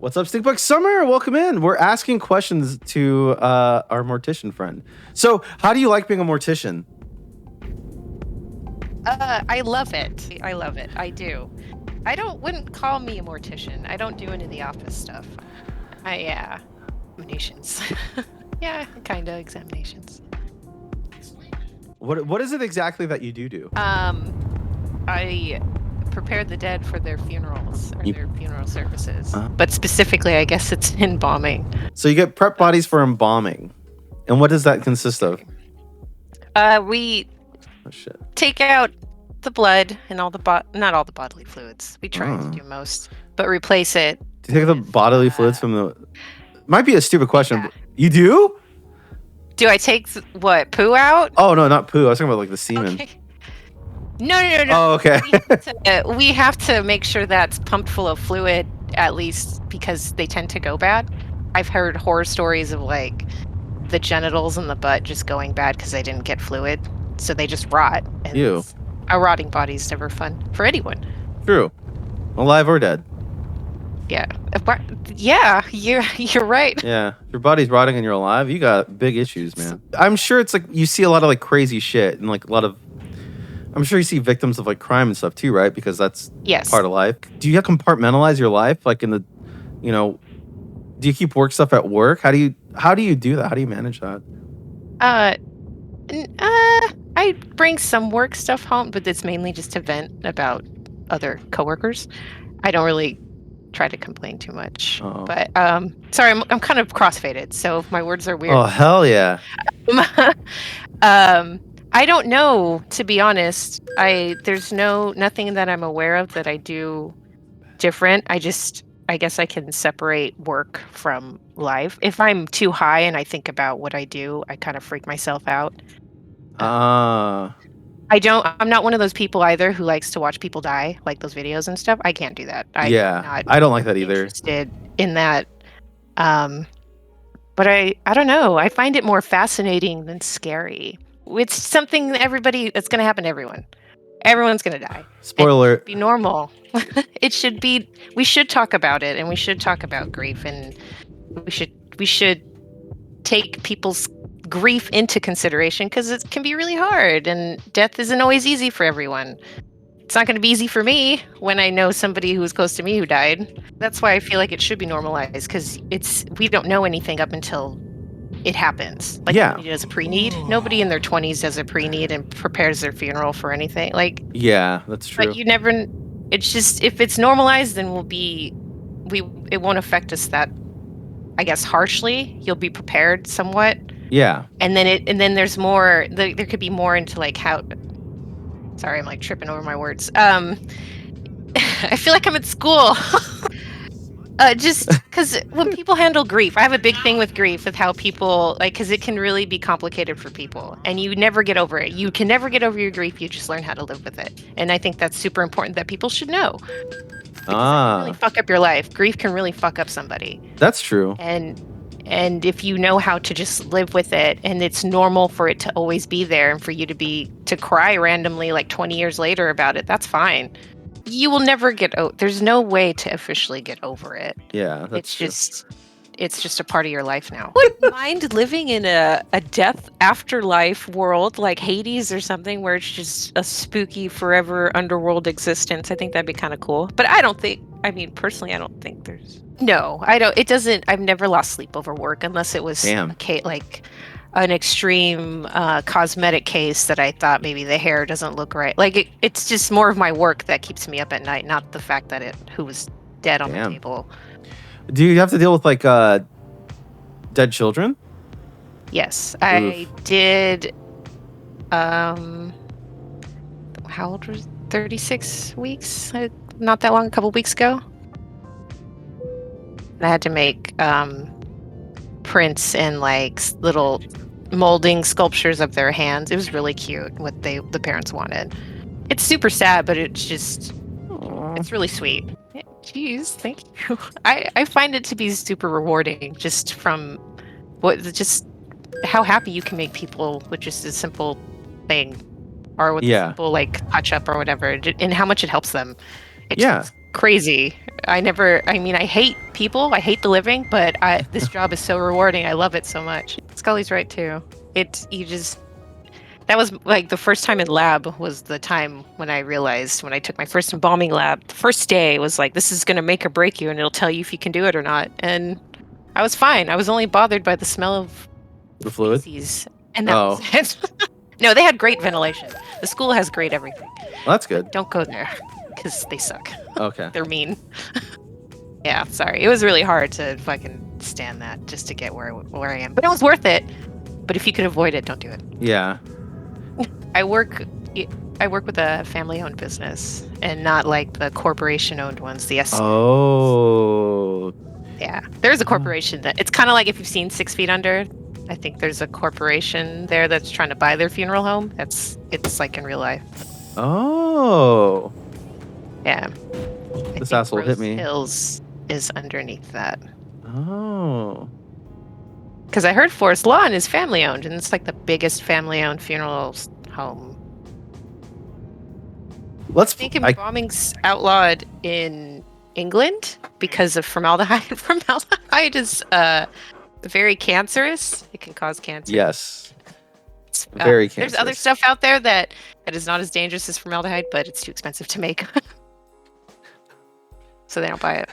What's up, Stinkbug Summer? Welcome in. We're asking questions to our mortician friend. So, how do you like being a mortician? I love it. I love it. I do. Wouldn't call me a mortician. I don't do any of the office stuff. Examinations. Yeah, kind of examinations. What is it exactly that you do? I prepare the dead for their funerals or You- their funeral services. But specifically, I guess it's embalming. So you get prep bodies for embalming. And what does that consist of? We Oh shit. take out the blood and all the not all the bodily fluids. We try to do most, but replace it. Do you take the bodily fluids from the... Might be a stupid question, Yeah. but you do? Do I take what, poo out? Oh, no, not poo. I was talking about like the semen. Okay. No. Oh, okay. We have to make sure that's pumped full of fluid, at least, because they tend to go bad. I've heard horror stories of like the genitals and the butt just going bad because they didn't get fluid, so they just rot. And Ew. a rotting body is never fun for anyone. True. Alive or dead. Yeah. Yeah, you're right. Yeah. If your body's rotting and you're alive, you got big issues, man. I'm sure it's like you see a lot of like crazy shit and like a lot of... I'm sure you see victims of like crime and stuff too, right? Because that's part of life. Do you have to compartmentalize your life? Like in the, do you keep work stuff at work? How do you do that? How do you manage that? I bring some work stuff home, but it's mainly just to vent about other coworkers. I don't really try to complain too much. Oh. But sorry, I'm kind of crossfaded, so if my words are weird. Oh hell yeah. I don't know, to be honest. There's nothing that I'm aware of that I do different. I guess I can separate work from life. If I'm too high and I think about what I do, I kind of freak myself out. I'm not one of those people either who likes to watch people die, like those videos and stuff. I can't do that. I don't like that either. Interested in that. But I don't know. I find it more fascinating than scary. It's something that's going to happen to everyone. Everyone's going to die. Spoiler. It should be normal. It should be. We should talk about it, and we should talk about grief, and we should take people's grief into consideration because it can be really hard, and death isn't always easy for everyone. It's not going to be easy for me when I know somebody who was close to me who died. That's why I feel like it should be normalized, because we don't know anything up until it happens. Like, nobody does a pre-need. Nobody in their 20s does a pre-need and prepares their funeral for anything. Like, yeah, that's true. But you never. It's just, if it's normalized, then it won't affect us that, I guess, harshly. You'll be prepared somewhat. Yeah. And then there's more. There could be more into like how. Sorry, I'm like tripping over my words. I feel like I'm at school. Just because when people handle grief, I have a big thing with grief, with how people, like, because it can really be complicated for people, and you never get over it. You can never get over your grief. You just learn how to live with it. And I think that's super important that people should know. Because it can really fuck up your life. Grief can really fuck up somebody. That's true. And if you know how to just live with it, and it's normal for it to always be there, and for you to cry randomly like 20 years later about it, that's fine. You will never there's no way to officially get over it. Yeah, that's true. It's just a part of your life now. Wouldn't mind living in a death afterlife world like Hades or something, where it's just a spooky forever underworld existence. I think that'd be kind of cool. But personally, I don't think there's... No, I don't. It doesn't... I've never lost sleep over work unless it was like an extreme cosmetic case that I thought maybe the hair doesn't look right. Like, it's just more of my work that keeps me up at night, not the fact that who was dead on the table. Do you have to deal with like dead children? Yes, I did. How old was 36 weeks? Not that long, a couple weeks ago. I had to make prints and like little molding sculptures of their hands. It was really cute what the parents wanted. It's super sad, but it's really sweet. Jeez, thank you. I find it to be super rewarding, just from how happy you can make people with just a simple thing, or with a simple like touch up or whatever, and how much it helps them. It's crazy. I hate people. I hate the living, but this job is so rewarding. I love it so much. Scully's right too. That was like the first time in lab was the time when I realized when I took my first embalming lab, the first day was like, this is going to make or break you and it'll tell you if you can do it or not. And I was fine. I was only bothered by the smell of the fluid. Feces, and that was it. No, they had great ventilation. The school has great everything. Well, that's good. But don't go there because they suck. Okay. They're mean. Yeah, sorry. It was really hard to fucking stand that just to get where I am. But it was worth it. But if you could avoid it, don't do it. Yeah. I work with a family-owned business and not like the corporation-owned ones. Oh. Yeah. There's a corporation that it's kind of like if you've seen 6 Feet Under. I think there's a corporation there that's trying to buy their funeral home. It's like in real life. Oh. Yeah. This asshole hit me. Hills is underneath that. Oh. Because I heard Forest Lawn is family-owned, and it's like the biggest family-owned funeral home. I think embalming's outlawed in England because of formaldehyde. Formaldehyde is very cancerous. It can cause cancer. Yes. Very cancerous. There's other stuff out there that is not as dangerous as formaldehyde, but it's too expensive to make. So they don't buy it.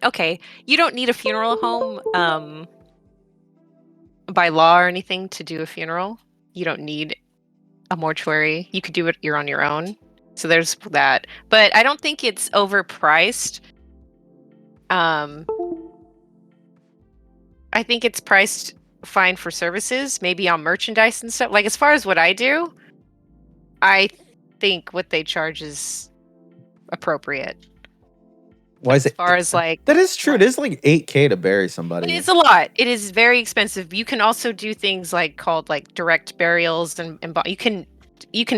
Okay, you don't need a funeral home by law or anything to do a funeral. You don't need a mortuary. You could do it on your own. So there's that. But I don't think it's overpriced. I think it's priced fine for services, maybe on merchandise and stuff. Like as far as what I do, I think what they charge is appropriate. Why is it? As far as like that is true. It is like $8,000 to bury somebody. It is a lot. It is very expensive. You can also do things like called like direct burials and you can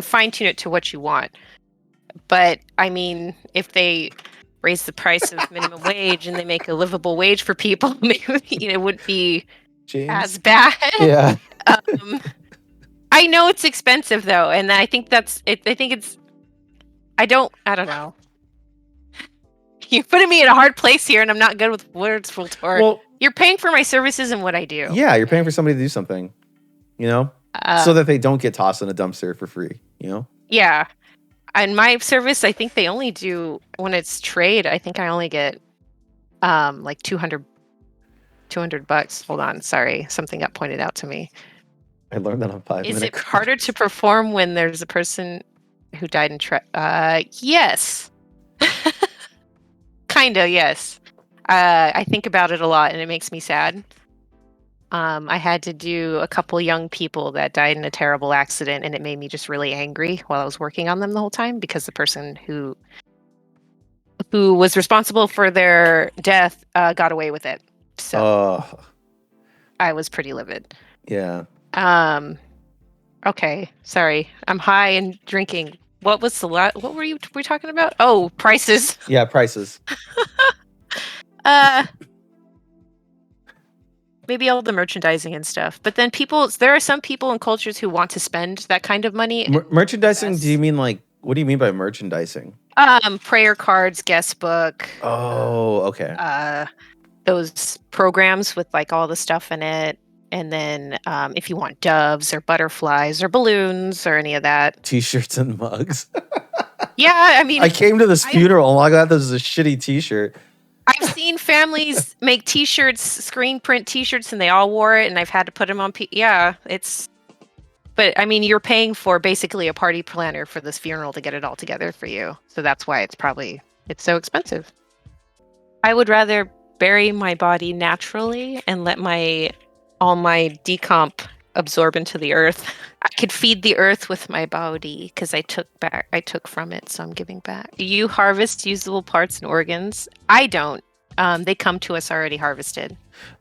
fine tune it to what you want. But I mean, if they raise the price of minimum wage and they make a livable wage for people, maybe it wouldn't be as bad. Yeah. I know it's expensive though, and I think that's it. I don't know. You're putting me in a hard place here, and I'm not good with words full tort. Well, you're paying for my services and what I do. Yeah, you're paying for somebody to do something, so that they don't get tossed in a dumpster for free, Yeah. And my service, I think they only do, when it's trade, I think I only get like $200. Hold on, sorry. Something got pointed out to me. I learned that on 5 minutes. Is it harder to perform when there's a person who died in yes. Kinda, yes. I think about it a lot and it makes me sad. I had to do a couple young people that died in a terrible accident and it made me just really angry while I was working on them the whole time because the person who was responsible for their death got away with it. So I was pretty livid. Yeah. Okay, sorry. I'm high and drinking. What was what were we talking about? Oh, prices. Yeah, prices. Maybe all the merchandising and stuff. But then there are some people and cultures who want to spend that kind of money. Merchandising, do you mean like, what do you mean by merchandising? Prayer cards, guest book. Oh, okay. Those programs with like all the stuff in it. And then if you want doves or butterflies or balloons or any of that. T-shirts and mugs. Yeah, I mean. I came to this funeral and all I got this is a shitty T-shirt. I've seen families make T-shirts, screen print T-shirts, and they all wore it, and I've had to put them on. But I mean, you're paying for basically a party planner for this funeral to get it all together for you. So that's why it's so expensive. I would rather bury my body naturally and let all my decomp absorb into the earth. I could feed the earth with my body because I took from it, so I'm giving back. Do you harvest usable parts and organs? I don't. They come to us already harvested.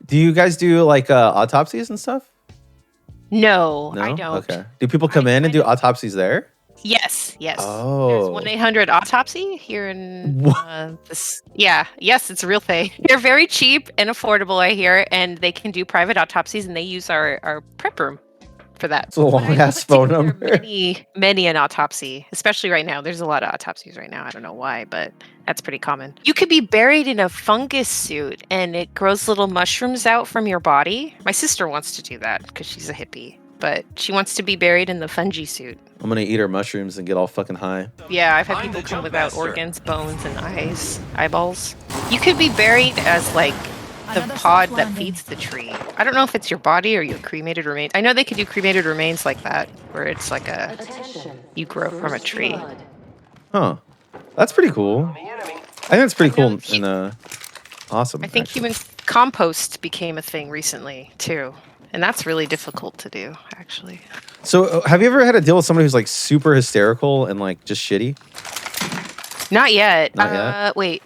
Do you guys do like autopsies and stuff? No, I don't. Okay. Do people come in and do autopsies there? Yes. Oh. There's 1-800-autopsy here in this. Yeah. Yes, it's a real thing. They're very cheap and affordable, I hear, and they can do private autopsies, and they use our prep room. for that. It's a long-ass phone number. Many an autopsy, especially right now. There's a lot of autopsies right now. I don't know why, but that's pretty common. You could be buried in a fungus suit and it grows little mushrooms out from your body. My sister wants to do that because she's a hippie, but she wants to be buried in the fungi suit. I'm gonna eat her mushrooms and get all fucking high. Yeah, I've had people come without organs, bones, and eyeballs. You could be buried as like the pod that feeds the tree. I don't know if it's your body or your cremated remains. I know they could do cremated remains like that, where it's like you grow from a tree. Huh. That's pretty cool. I think that's pretty cool and awesome. I think human compost became a thing recently too, and that's really difficult to do, actually. So, have you ever had to deal with somebody who's like super hysterical and like just shitty? Not yet. Not yet? Wait.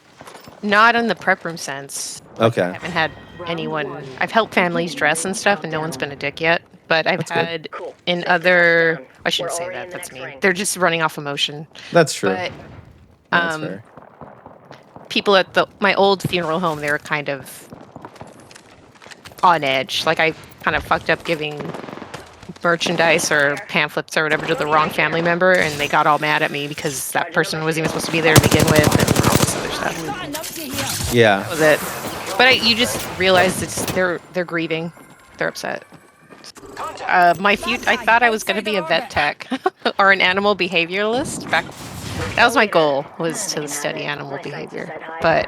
Not in the prep room sense. Okay. I haven't had anyone. I've helped families dress and stuff, and no one's been a dick yet. But I've had in other. I shouldn't say that. That's mean. They're just running off emotion. That's true. But that's fair. People at my old funeral home, they were kind of on edge. Like I kind of fucked up giving merchandise or pamphlets or whatever to the wrong family member, and they got all mad at me because that person wasn't even supposed to be there to begin with, and all this other stuff. Yeah, that was it. But you just realize they're grieving, they're upset. I thought I was going to be a vet tech or an animal behavioralist. That was my goal, was to study animal behavior. But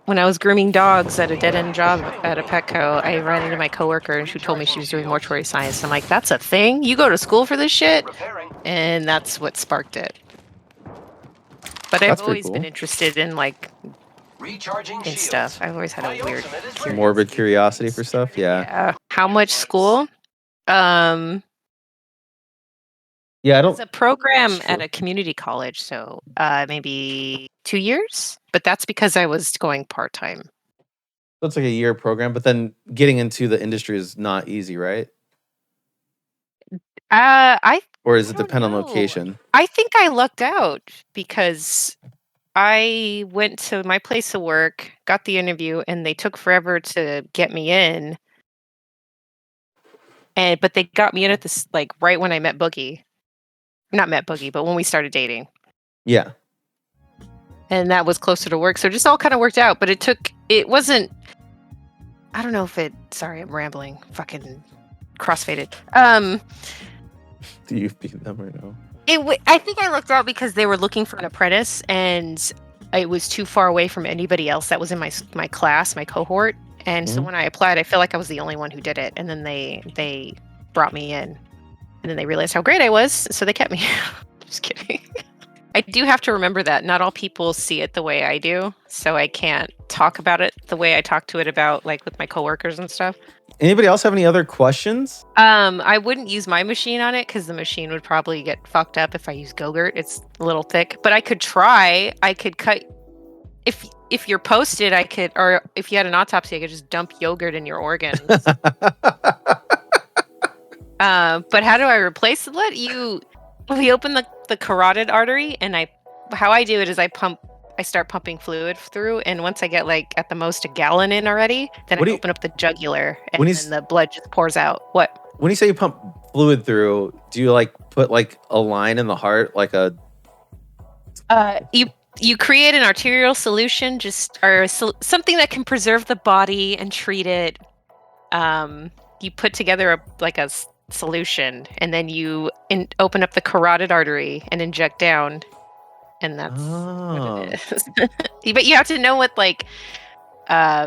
when I was grooming dogs at a dead-end job at a Petco, I ran into my coworker and she told me she was doing mortuary science. I'm like, that's a thing? You go to school for this shit? And that's what sparked it. But I've always been interested in like in stuff. I've always had a weird morbid curiosity for stuff. Yeah. How much school? Yeah, I don't. It's a program at a community college, so maybe 2 years. But that's because I was going part-time. That's like a year program, but then getting into the industry is not easy, right? Or does it depend on location? I think I lucked out because I went to my place of work, got the interview, and they took forever to get me in. But they got me in at this like right when I met Boogie. Not met Boogie, but when we started dating. Yeah. And that was closer to work, so it just all kind of worked out. But it wasn't. I don't know if it. Sorry, I'm rambling. Fucking crossfaded. Do you beat them or no? I think I looked out because they were looking for an apprentice, and it was too far away from anybody else that was in my class, my cohort. And so when I applied, I felt like I was the only one who did it. And then they brought me in, and then they realized how great I was, so they kept me. Just kidding. I do have to remember that not all people see it the way I do, so I can't talk about it the way I talk to it about like with my coworkers and stuff. Anybody else have any other questions? I wouldn't use my machine on it because the machine would probably get fucked up if I use Go-Gurt. It's a little thick, but I could try. I could cut. If you're posted, I could, or if you had an autopsy, I could just dump yogurt in your organs. But how do I replace it? We open the carotid artery, and how I do it is I start pumping fluid through, and once I get like at the most a gallon in already, then I open up the jugular, and then the blood just pours out. What? When you say you pump fluid through, do you like put like a line in the heart, like a? You create an arterial solution, something that can preserve the body and treat it. You put together a solution, and then you open up the carotid artery and inject down, and that's what it is. But you have to know what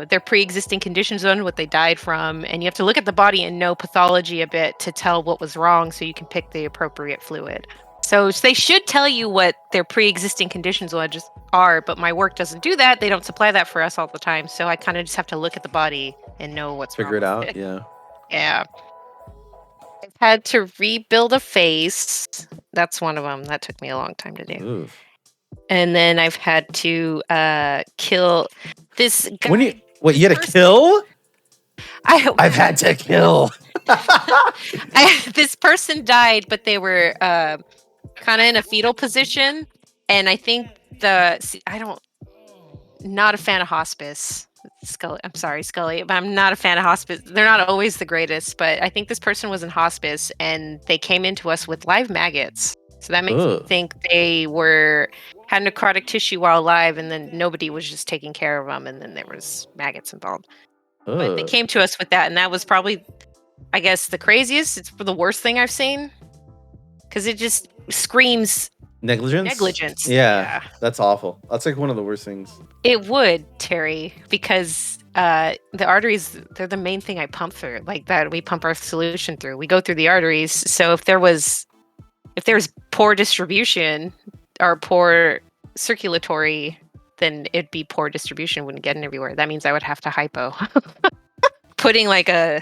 their pre-existing conditions on, what they died from, and you have to look at the body and know pathology a bit to tell what was wrong, so you can pick the appropriate fluid. So they should tell you what their pre-existing conditions are, but my work doesn't do that. They don't supply that for us all the time, so I kind of just have to look at the body and know what's wrong. Figure it out, yeah. Yeah. I've had to rebuild a face. That's one of them. That took me a long time to do. Ooh. And then I've had to kill this guy. You had to kill? I've had to kill. This person died, but they were kind of in a fetal position, and I think not a fan of hospice. Scully. I'm sorry, Scully, but I'm not a fan of hospice. They're not always the greatest, but I think this person was in hospice and they came into us with live maggots. So that makes me think they had necrotic tissue while alive, and then nobody was just taking care of them, and then there was maggots involved. But they came to us with that, and that was probably, I guess, the craziest. It's the worst thing I've seen, because it just screams negligence. Yeah, that's awful. That's like one of the worst things. It would, Terry, because the arteries, they're the main thing I pump through. Like that, we pump our solution through. We go through the arteries. So if there's poor distribution or poor circulatory, then it'd be poor distribution, wouldn't get it everywhere. That means I would have to hypo. Putting like a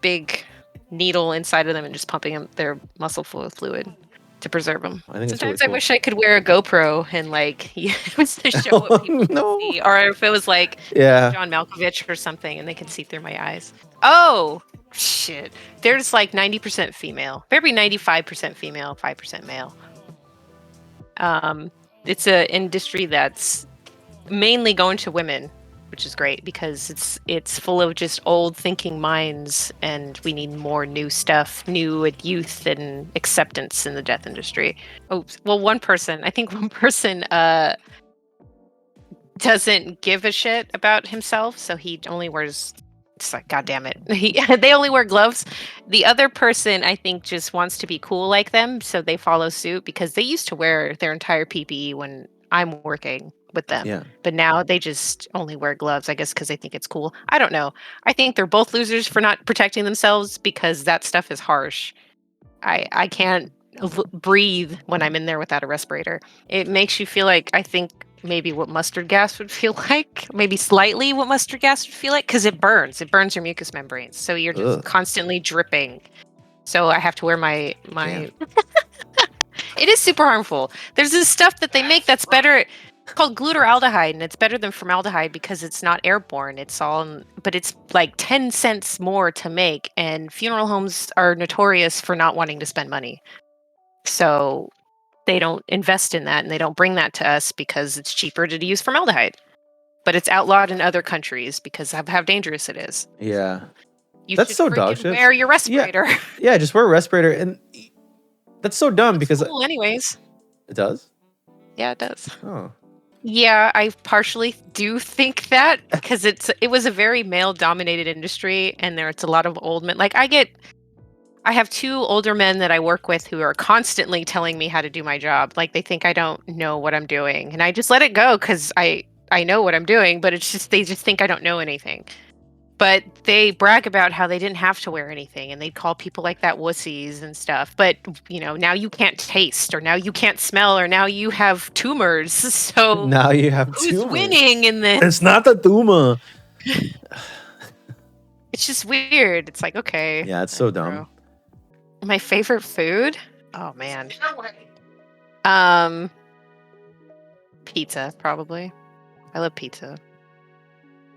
big needle inside of them and just pumping them their muscle fluid to preserve them. Sometimes really cool. I wish I could wear a GoPro and like to show what people can see, or if it was like John Malkovich or something, and they can see through my eyes. Oh shit! There's like 90% female, maybe 95% female, 5% male. It's an industry that's mainly going to women, which is great because it's full of just old thinking minds, and we need more new stuff, new youth and acceptance in the death industry. Oh, well, one person doesn't give a shit about himself, so he only wears, it's like, God damn it. They only wear gloves. The other person, I think, just wants to be cool like them, so they follow suit because they used to wear their entire PPE when I'm working with them. Yeah. But now they just only wear gloves, I guess, because they think it's cool. I don't know. I think they're both losers for not protecting themselves because that stuff is harsh. I can't breathe when I'm in there without a respirator. It makes you feel like, I think, maybe what mustard gas would feel like, maybe slightly what mustard gas would feel like, because it burns your mucous membranes, so you're just constantly dripping. So I have to wear my It is super harmful. There's this stuff that they make that's better, called glutaraldehyde, and it's better than formaldehyde because it's not airborne. But it's like 10 cents more to make, and funeral homes are notorious for not wanting to spend money. So they don't invest in that, and they don't bring that to us because it's cheaper to use formaldehyde. But it's outlawed in other countries because of how dangerous it is. Yeah. That's so dog shit. Wear your respirator. Yeah, just wear a respirator. And that's so dumb because... cool anyways. It does? Yeah, it does. Oh. Yeah, I partially do think that because it was a very male-dominated industry, and it's a lot of old men. Like I have 2 older men that I work with who are constantly telling me how to do my job. Like they think I don't know what I'm doing, and I just let it go because I know what I'm doing, but it's just they just think I don't know anything. But they brag about how they didn't have to wear anything, and they call people like that wussies and stuff. But now you can't taste, or now you can't smell, or now you have tumors. So now you have who's winning in this? It's not the tumor. It's just weird. It's like, okay. Yeah, it's so dumb. My favorite food? Oh man. Pizza, probably. I love pizza.